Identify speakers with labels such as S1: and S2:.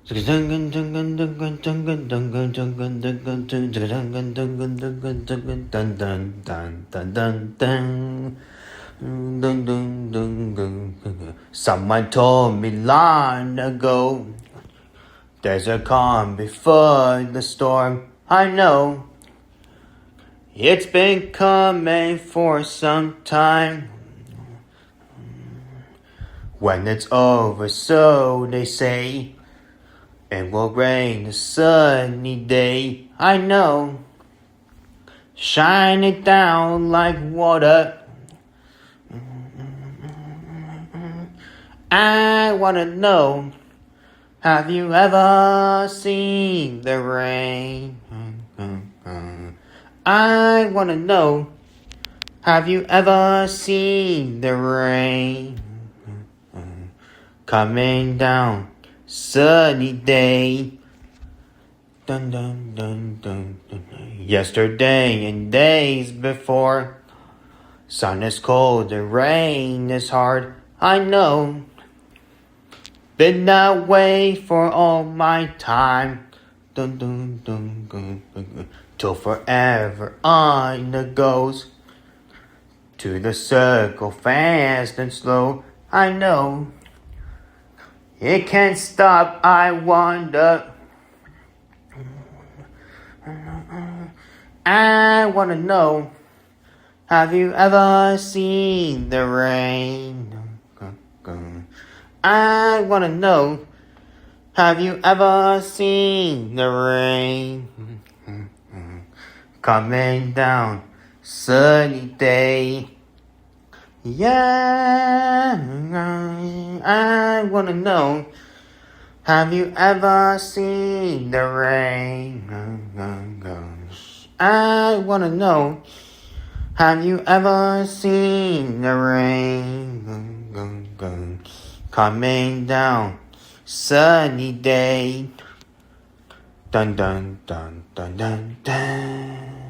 S1: Someone told me long ago, there's a calm before the storm. I know it's been coming for some time. When it's over, so they say, it will rain a sunny day. I know, shine it down like water. I wanna know, have you ever seen the rain? I wanna know, have you ever seen the rain? Coming down, sunny day. Dun, dun, dun, dun, dun. Yesterday and days before, sun is cold and rain is hard. I know, been that way for all my time. Dun, dun, dun, dun, dun, dun. Till forever on it goes, to the circle fast and slow. I know, it can't stop, I wonder. I wanna know, have you ever seen the rain? I wanna know, have you ever seen the rain? Coming down, sunny day. Yeah, I wanna know, have you ever seen the rain? I wanna know, have you ever seen the rain? Coming down, sunny day. Dun dun dun dun dun dun.